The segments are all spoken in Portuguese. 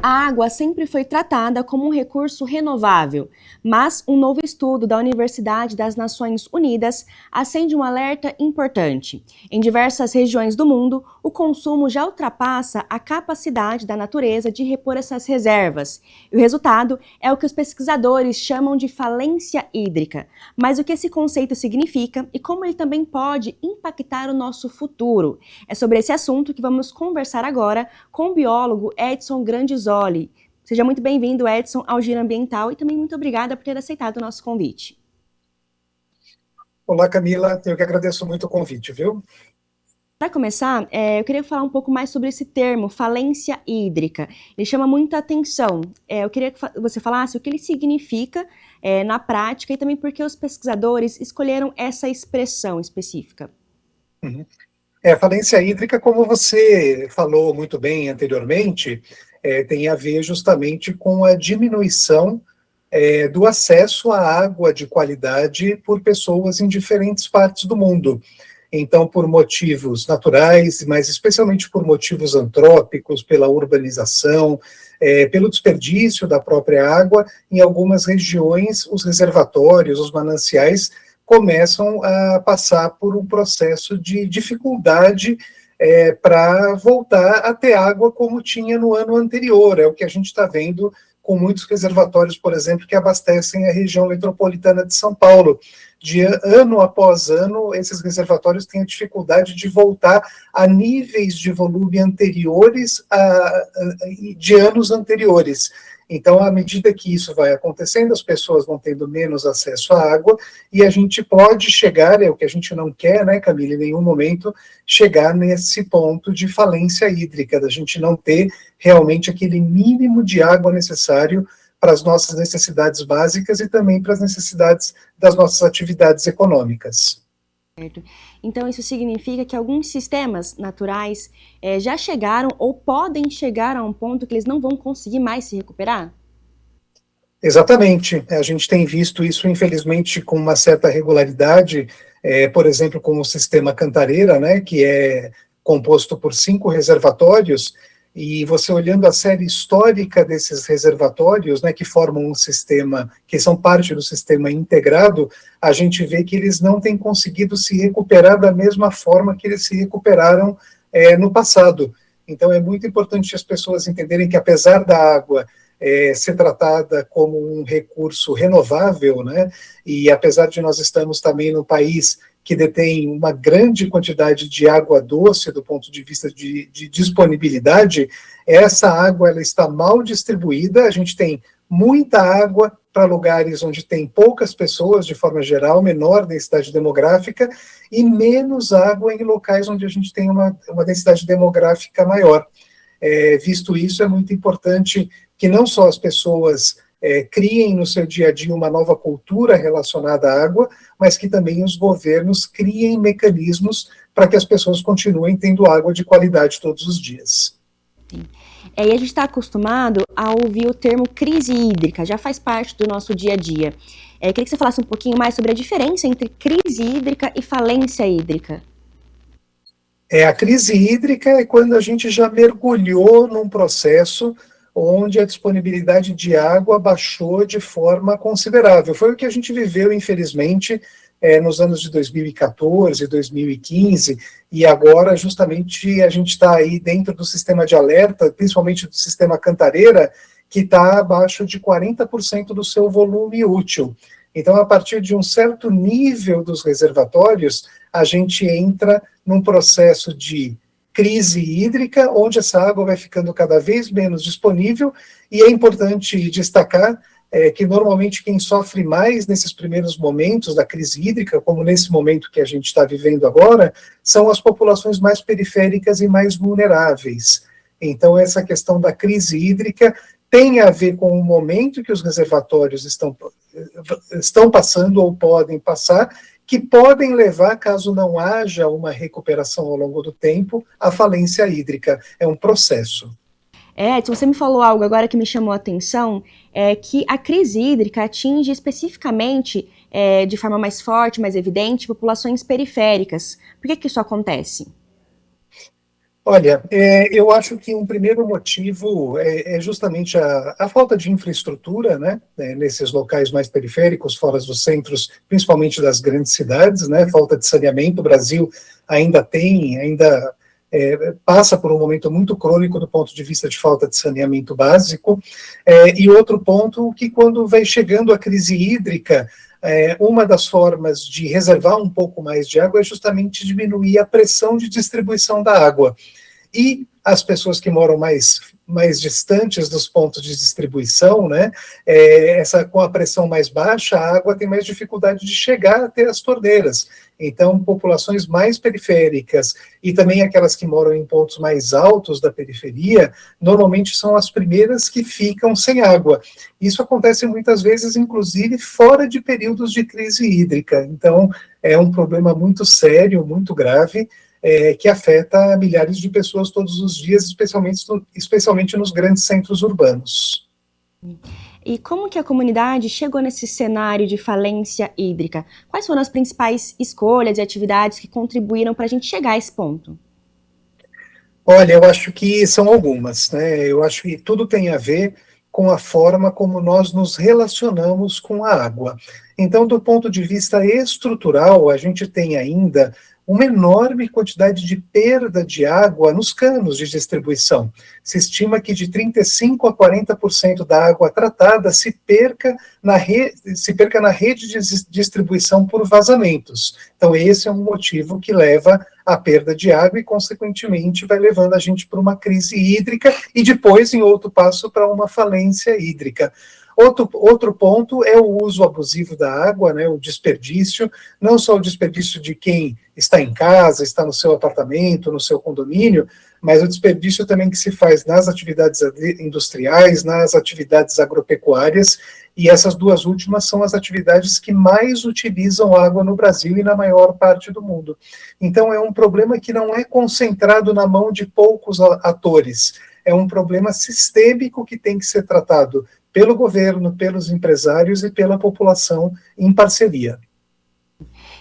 A água sempre foi tratada como um recurso renovável, mas um novo estudo da Universidade das Nações Unidas acende um alerta importante. Em diversas regiões do mundo, o consumo já ultrapassa a capacidade da natureza de repor essas reservas. E o resultado é o que os pesquisadores chamam de falência hídrica. Mas o que esse conceito significa e como ele também pode impactar o nosso futuro? É sobre esse assunto que vamos conversar agora com o biólogo Edson Grandizoli. Seja muito bem-vindo, Edson, ao Giro Ambiental e também muito obrigada por ter aceitado o nosso convite. Olá, Camila, eu que agradeço muito o convite, viu? Para começar, eu queria falar um pouco mais sobre esse termo, falência hídrica. Ele chama muita atenção. Eu queria que você falasse o que ele significa na prática e também por que os pesquisadores escolheram essa expressão específica. Uhum. Falência hídrica, como você falou muito bem anteriormente, tem a ver justamente com a diminuição do acesso à água de qualidade por pessoas em diferentes partes do mundo. Então, por motivos naturais, mas especialmente por motivos antrópicos, pela urbanização, pelo desperdício da própria água, em algumas regiões, os reservatórios, os mananciais, começam a passar por um processo de dificuldade para voltar a ter água como tinha no ano anterior. É o que a gente está vendo com muitos reservatórios, por exemplo, que abastecem a região metropolitana de São Paulo. De ano após ano, esses reservatórios têm a dificuldade de voltar a níveis de volume anteriores de anos anteriores. Então, à medida que isso vai acontecendo, as pessoas vão tendo menos acesso à água e a gente pode chegar, é o que a gente não quer, né, Camila, em nenhum momento, chegar nesse ponto de falência hídrica, da gente não ter realmente aquele mínimo de água necessário para as nossas necessidades básicas e também para as necessidades das nossas atividades econômicas. Certo. Então, isso significa que alguns sistemas naturais já chegaram ou podem chegar a um ponto que eles não vão conseguir mais se recuperar? Exatamente. A gente tem visto isso, infelizmente, com uma certa regularidade, por exemplo, com o sistema Cantareira, né, que é composto por 5 reservatórios, e você olhando a série histórica desses reservatórios, né, que formam um sistema, que são parte do sistema integrado, a gente vê que eles não têm conseguido se recuperar da mesma forma que eles se recuperaram no passado. Então é muito importante as pessoas entenderem que, apesar da água ser tratada como um recurso renovável, né, e apesar de nós estarmos também num país que detém uma grande quantidade de água doce do ponto de vista de disponibilidade, essa água ela está mal distribuída, a gente tem muita água para lugares onde tem poucas pessoas, de forma geral, menor densidade demográfica, e menos água em locais onde a gente tem uma densidade demográfica maior. Visto isso, é muito importante que não só as pessoas criem no seu dia a dia uma nova cultura relacionada à água, mas que também os governos criem mecanismos para que as pessoas continuem tendo água de qualidade todos os dias. Sim. E a gente está acostumado a ouvir o termo crise hídrica, já faz parte do nosso dia a dia. Queria que você falasse um pouquinho mais sobre a diferença entre crise hídrica e falência hídrica. A crise hídrica é quando a gente já mergulhou num processo onde a disponibilidade de água baixou de forma considerável. Foi o que a gente viveu, infelizmente, nos anos de 2014, 2015, e agora justamente a gente está aí dentro do sistema de alerta, principalmente do sistema Cantareira, que está abaixo de 40% do seu volume útil. Então, a partir de um certo nível dos reservatórios, a gente entra num processo de crise hídrica, onde essa água vai ficando cada vez menos disponível, e é importante destacar que normalmente quem sofre mais nesses primeiros momentos da crise hídrica, como nesse momento que a gente está vivendo agora, são as populações mais periféricas e mais vulneráveis. Então, essa questão da crise hídrica tem a ver com o momento que os reservatórios estão passando ou podem passar, que podem levar, caso não haja uma recuperação ao longo do tempo, à falência hídrica. É um processo. Se você me falou algo agora que me chamou a atenção, é que a crise hídrica atinge especificamente, de forma mais forte, mais evidente, populações periféricas. Por que isso acontece? Olha, eu acho que um primeiro motivo é justamente a falta de infraestrutura, né, nesses locais mais periféricos, fora dos centros, principalmente das grandes cidades, né, falta de saneamento. O Brasil ainda passa por um momento muito crônico do ponto de vista de falta de saneamento básico. E outro ponto, que quando vai chegando a crise hídrica, uma das formas de reservar um pouco mais de água é justamente diminuir a pressão de distribuição da água. E as pessoas que moram mais distantes dos pontos de distribuição, né, com a pressão mais baixa, a água tem mais dificuldade de chegar até as torneiras. Então, populações mais periféricas e também aquelas que moram em pontos mais altos da periferia, normalmente são as primeiras que ficam sem água. Isso acontece muitas vezes, inclusive, fora de períodos de crise hídrica. Então, é um problema muito sério, muito grave, que afeta milhares de pessoas todos os dias, especialmente nos grandes centros urbanos. E como que a comunidade chegou nesse cenário de falência hídrica? Quais foram as principais escolhas e atividades que contribuíram para a gente chegar a esse ponto? Olha, eu acho que são algumas, né? Eu acho que tudo tem a ver com a forma como nós nos relacionamos com a água. Então, do ponto de vista estrutural, a gente tem ainda uma enorme quantidade de perda de água nos canos de distribuição. Se estima que de 35% a 40% da água tratada se perca na rede de distribuição por vazamentos. Então, esse é um motivo que leva à perda de água e, consequentemente, vai levando a gente para uma crise hídrica e depois, em outro passo, para uma falência hídrica. Outro ponto é o uso abusivo da água, né, o desperdício, não só o desperdício de quem está em casa, está no seu apartamento, no seu condomínio, mas o desperdício também que se faz nas atividades industriais, nas atividades agropecuárias, e essas duas últimas são as atividades que mais utilizam água no Brasil e na maior parte do mundo. Então é um problema que não é concentrado na mão de poucos atores, é um problema sistêmico que tem que ser tratado pelo governo, pelos empresários e pela população em parceria.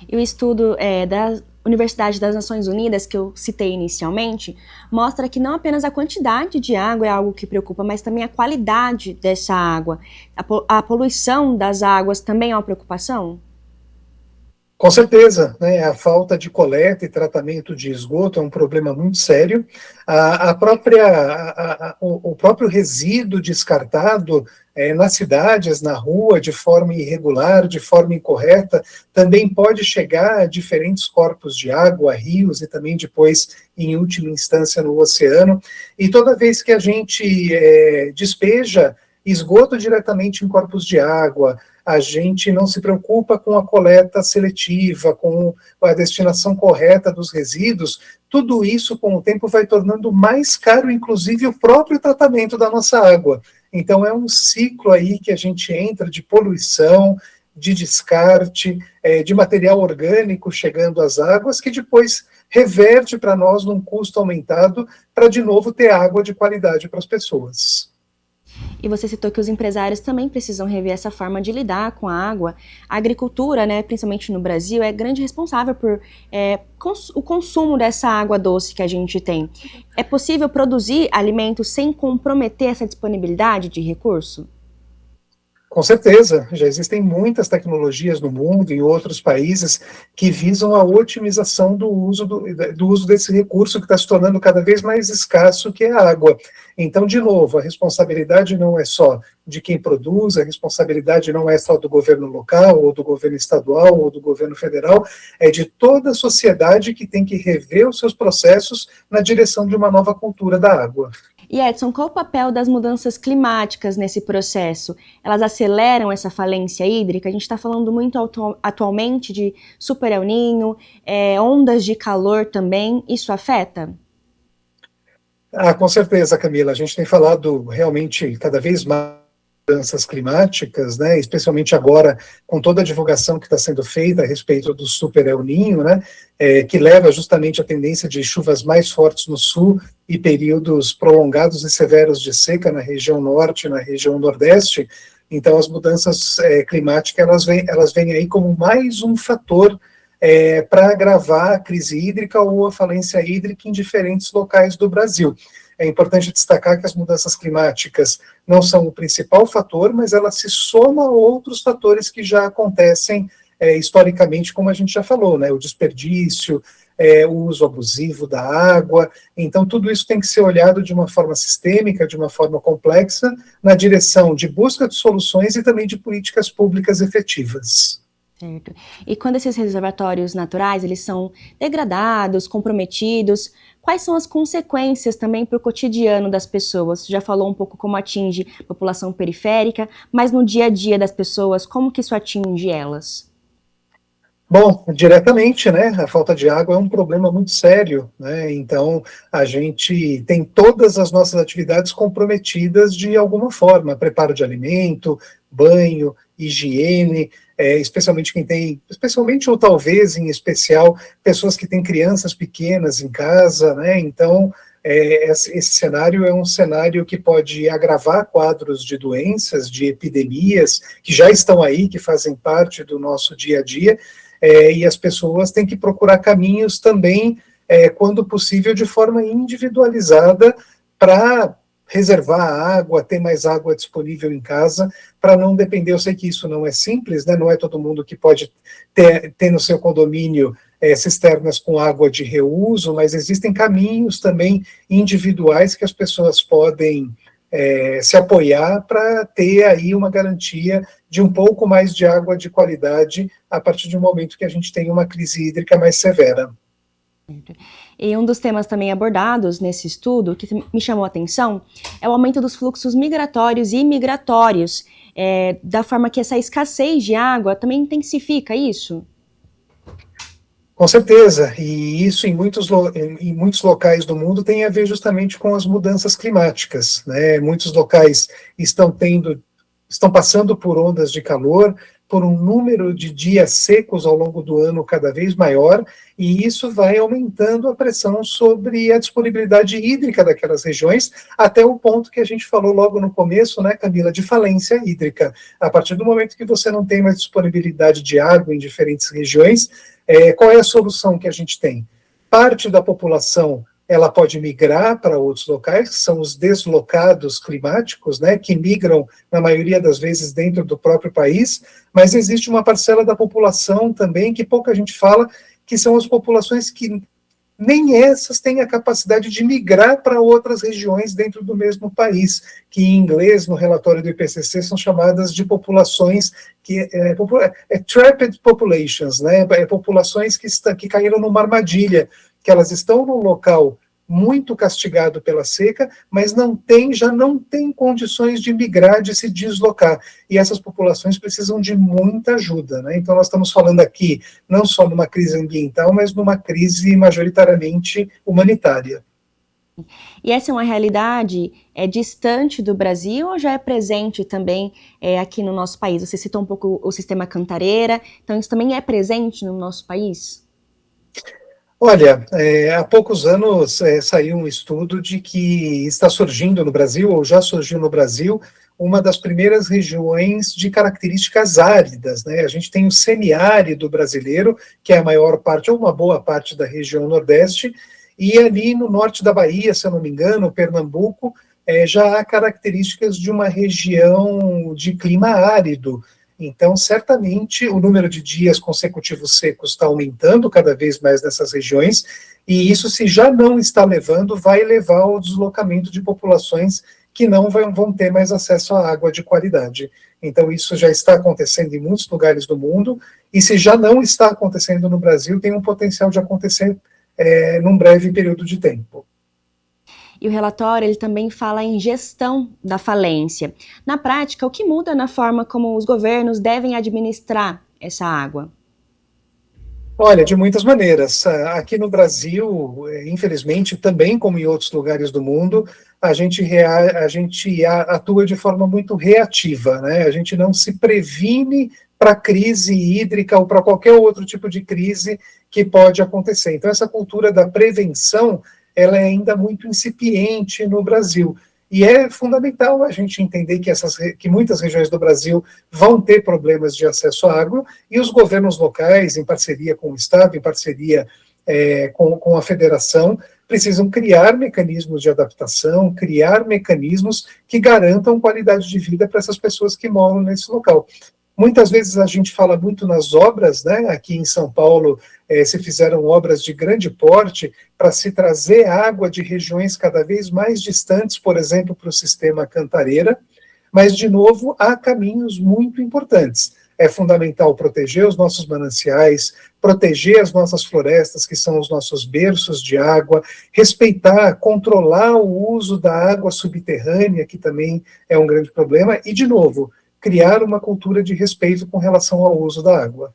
E o estudo da Universidade das Nações Unidas, que eu citei inicialmente, mostra que não apenas a quantidade de água é algo que preocupa, mas também a qualidade dessa água. A poluição das águas também é uma preocupação? Com certeza, né, a falta de coleta e tratamento de esgoto é um problema muito sério. O próprio resíduo descartado nas cidades, na rua, de forma irregular, de forma incorreta, também pode chegar a diferentes corpos de água, rios e também depois, em última instância, no oceano. E toda vez que a gente despeja esgoto diretamente em corpos de água, a gente não se preocupa com a coleta seletiva, com a destinação correta dos resíduos, tudo isso, com o tempo, vai tornando mais caro, inclusive, o próprio tratamento da nossa água. Então, é um ciclo aí que a gente entra de poluição, de descarte, de material orgânico chegando às águas, que depois reverte para nós num custo aumentado para, de novo, ter água de qualidade para as pessoas. E você citou que os empresários também precisam rever essa forma de lidar com a água. A agricultura, né, principalmente no Brasil, é grande responsável por o consumo dessa água doce que a gente tem. É possível produzir alimentos sem comprometer essa disponibilidade de recurso? Com certeza, já existem muitas tecnologias no mundo, em outros países, que visam a otimização do uso desse recurso que está se tornando cada vez mais escasso, que é a água. Então, de novo, a responsabilidade não é só de quem produz, a responsabilidade não é só do governo local, ou do governo estadual, ou do governo federal, é de toda a sociedade que tem que rever os seus processos na direção de uma nova cultura da água. E Edson, qual o papel das mudanças climáticas nesse processo? Elas aceleram essa falência hídrica? A gente está falando muito atualmente de super El Niño, ondas de calor também. Isso afeta? Com certeza, Camila. A gente tem falado realmente cada vez mais mudanças climáticas, né, especialmente agora com toda a divulgação que está sendo feita a respeito do super El Niño, né, que leva justamente à tendência de chuvas mais fortes no sul e períodos prolongados e severos de seca na região norte e na região nordeste. Então, as mudanças climáticas, elas vêm aí como mais um fator para agravar a crise hídrica ou a falência hídrica em diferentes locais do Brasil. É importante destacar que as mudanças climáticas não são o principal fator, mas elas se somam a outros fatores que já acontecem historicamente, como a gente já falou, né? O desperdício, o uso abusivo da água. Então, tudo isso tem que ser olhado de uma forma sistêmica, de uma forma complexa, na direção de busca de soluções e também de políticas públicas efetivas. Certo. E quando esses reservatórios naturais eles são degradados, comprometidos, quais são as consequências também para o cotidiano das pessoas? Você já falou um pouco como atinge a população periférica, mas no dia a dia das pessoas, como que isso atinge elas? Bom, diretamente, né, a falta de água é um problema muito sério, né, então a gente tem todas as nossas atividades comprometidas de alguma forma, preparo de alimento, banho, higiene, especialmente ou talvez em especial, pessoas que têm crianças pequenas em casa, né, então esse cenário é um cenário que pode agravar quadros de doenças, de epidemias, que já estão aí, que fazem parte do nosso dia a dia, e as pessoas têm que procurar caminhos também, quando possível, de forma individualizada, para reservar a água, ter mais água disponível em casa, para não depender. Eu sei que isso não é simples, né? Não é todo mundo que pode ter no seu condomínio cisternas com água de reuso, mas existem caminhos também individuais que as pessoas podem se apoiar para ter aí uma garantia de um pouco mais de água de qualidade a partir de um momento que a gente tem uma crise hídrica mais severa. E um dos temas também abordados nesse estudo, que me chamou a atenção, é o aumento dos fluxos migratórios e migratórios, da forma que essa escassez de água também intensifica isso? Com certeza, e isso em muitos locais do mundo tem a ver justamente com as mudanças climáticas, né? Muitos locais estão passando por ondas de calor, por um número de dias secos ao longo do ano cada vez maior, e isso vai aumentando a pressão sobre a disponibilidade hídrica daquelas regiões, até o ponto que a gente falou logo no começo, né, Camila, de falência hídrica. A partir do momento que você não tem mais disponibilidade de água em diferentes regiões, qual é a solução que a gente tem? Parte da população ela pode migrar para outros locais, que são os deslocados climáticos, né, que migram, na maioria das vezes, dentro do próprio país, mas existe uma parcela da população também, que pouca gente fala, que são as populações que nem essas têm a capacidade de migrar para outras regiões dentro do mesmo país, que em inglês, no relatório do IPCC, são chamadas de populações que trapped populations, né, populações que caíram numa armadilha, que elas estão num local muito castigado pela seca, mas já não tem condições de migrar, de se deslocar. E essas populações precisam de muita ajuda, né? Então nós estamos falando aqui não só numa crise ambiental, mas numa crise majoritariamente humanitária. E essa é uma realidade distante do Brasil ou já é presente também aqui no nosso país? Você citou um pouco o sistema Cantareira, então isso também é presente no nosso país? Olha, há poucos anos saiu um estudo de que está surgindo no Brasil, ou já surgiu no Brasil, uma das primeiras regiões de características áridas, né? A gente tem o semiárido brasileiro, que é a maior parte, ou uma boa parte da região Nordeste, e ali no norte da Bahia, se eu não me engano, Pernambuco, já há características de uma região de clima árido. Então, certamente, o número de dias consecutivos secos está aumentando cada vez mais nessas regiões, e isso, se já não está levando, vai levar ao deslocamento de populações que não vão ter mais acesso à água de qualidade. Então, isso já está acontecendo em muitos lugares do mundo, e se já não está acontecendo no Brasil, tem um potencial de acontecer num breve período de tempo. E o relatório ele também fala em gestão da falência. Na prática, o que muda na forma como os governos devem administrar essa água? Olha, de muitas maneiras. Aqui no Brasil, infelizmente, também como em outros lugares do mundo, a gente atua de forma muito reativa, né? A gente não se previne para a crise hídrica ou para qualquer outro tipo de crise que pode acontecer. Então, essa cultura da prevenção, ela é ainda muito incipiente no Brasil. E é fundamental a gente entender que muitas regiões do Brasil vão ter problemas de acesso à água, e os governos locais, em parceria com o Estado, em parceria com a federação, precisam criar mecanismos de adaptação, criar mecanismos que garantam qualidade de vida para essas pessoas que moram nesse local. Muitas vezes a gente fala muito nas obras, né? Aqui em São Paulo se fizeram obras de grande porte para se trazer água de regiões cada vez mais distantes, por exemplo, para o sistema Cantareira, mas, de novo, há caminhos muito importantes. É fundamental proteger os nossos mananciais, proteger as nossas florestas, que são os nossos berços de água, respeitar, controlar o uso da água subterrânea, que também é um grande problema, e, de novo, criar uma cultura de respeito com relação ao uso da água.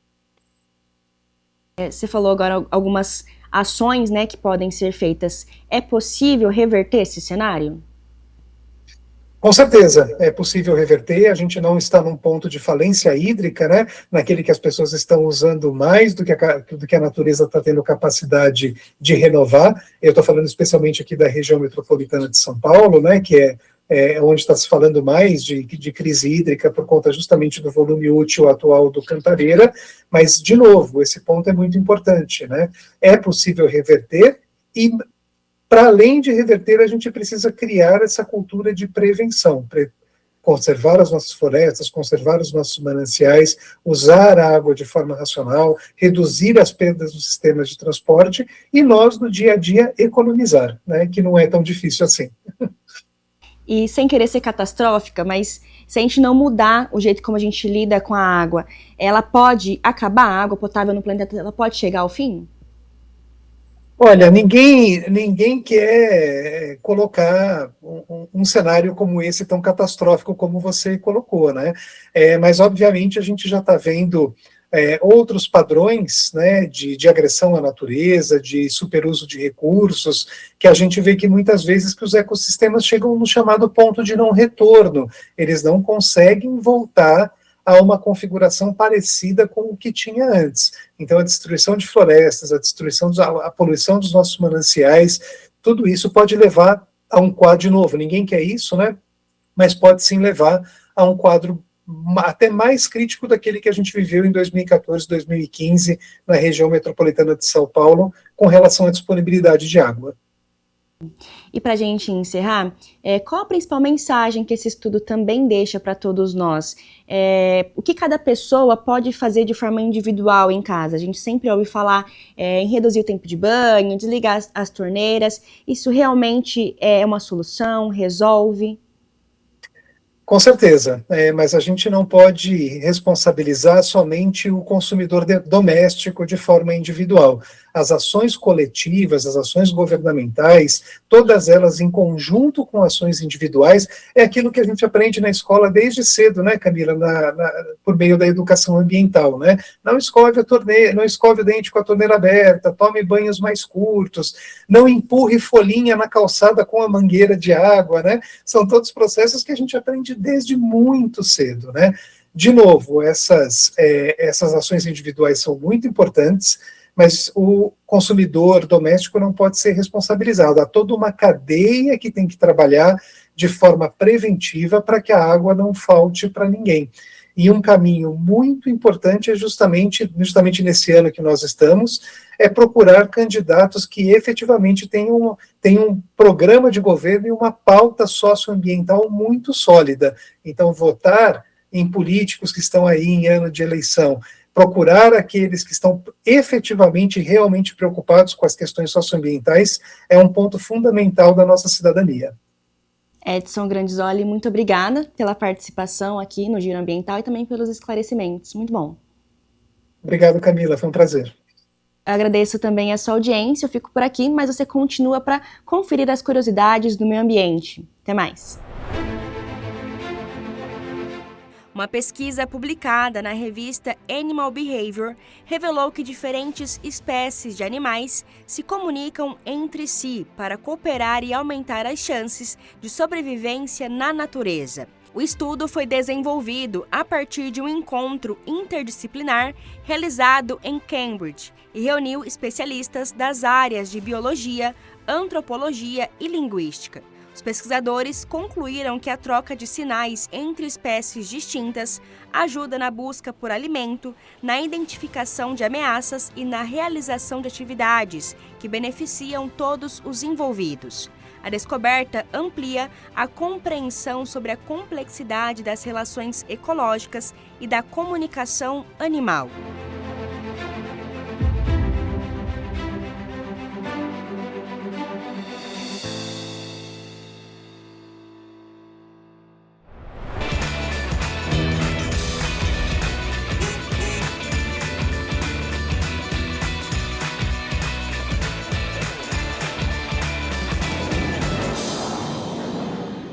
Você falou agora algumas ações, né, que podem ser feitas. É possível reverter esse cenário? Com certeza, é possível reverter. A gente não está num ponto de falência hídrica, né? Naquele que as pessoas estão usando mais do que a natureza está tendo capacidade de renovar. Eu estou falando especialmente aqui da região metropolitana de São Paulo, né? Que é onde está se falando mais de crise hídrica por conta justamente do volume útil atual do Cantareira. Mas, de novo, esse ponto é muito importante, né? É possível reverter e, para além de reverter, a gente precisa criar essa cultura de prevenção, conservar as nossas florestas, conservar os nossos mananciais, usar a água de forma racional, reduzir as perdas dos sistemas de transporte e nós, no dia a dia, economizar, né, que não é tão difícil assim. E sem querer ser catastrófica, mas se a gente não mudar o jeito como a gente lida com a água, ela pode acabar, a água potável no planeta, ela pode chegar ao fim? Olha, ninguém quer colocar um cenário como esse tão catastrófico como você colocou, né? Mas, obviamente, a gente já está vendo outros padrões, né, de agressão à natureza, de superuso de recursos, que a gente vê que muitas vezes que os ecossistemas chegam no chamado ponto de não retorno. Eles não conseguem voltar a uma configuração parecida com o que tinha antes. Então, a destruição de florestas, a poluição dos nossos mananciais, tudo isso pode levar a um quadro, de novo, ninguém quer isso, né? Mas pode sim levar a um quadro até mais crítico daquele que a gente viveu em 2014, 2015, na região metropolitana de São Paulo, com relação à disponibilidade de água. E para a gente encerrar, qual a principal mensagem que esse estudo também deixa para todos nós? O que cada pessoa pode fazer de forma individual em casa? A gente sempre ouve falar em reduzir o tempo de banho, desligar as torneiras. Isso realmente é uma solução? Resolve? Com certeza, mas a gente não pode responsabilizar somente o consumidor doméstico de forma individual. As ações coletivas, as ações governamentais, todas elas em conjunto com ações individuais, é aquilo que a gente aprende na escola desde cedo, né, Camila, por meio da educação ambiental, né? Não escove o dente com a torneira aberta, tome banhos mais curtos, não empurre folhinha na calçada com a mangueira de água, né? São todos processos que a gente aprende desde muito cedo, né? De novo, essas ações individuais são muito importantes, mas o consumidor doméstico não pode ser responsabilizado. Há toda uma cadeia que tem que trabalhar de forma preventiva para que a água não falte para ninguém. E um caminho muito importante é justamente nesse ano que nós estamos, é procurar candidatos que efetivamente tenham um programa de governo e uma pauta socioambiental muito sólida. Então, votar em políticos que estão aí em ano de eleição, procurar aqueles que estão efetivamente, realmente preocupados com as questões socioambientais, é um ponto fundamental da nossa cidadania. Edson Grandisoli, muito obrigada pela participação aqui no Giro Ambiental e também pelos esclarecimentos. Muito bom. Obrigado, Camila, foi um prazer. Eu agradeço também a sua audiência, eu fico por aqui, mas você continua para conferir as curiosidades do meio ambiente. Até mais. Uma pesquisa publicada na revista Animal Behavior revelou que diferentes espécies de animais se comunicam entre si para cooperar e aumentar as chances de sobrevivência na natureza. O estudo foi desenvolvido a partir de um encontro interdisciplinar realizado em Cambridge e reuniu especialistas das áreas de biologia, antropologia e linguística. Os pesquisadores concluíram que a troca de sinais entre espécies distintas ajuda na busca por alimento, na identificação de ameaças e na realização de atividades que beneficiam todos os envolvidos. A descoberta amplia a compreensão sobre a complexidade das relações ecológicas e da comunicação animal.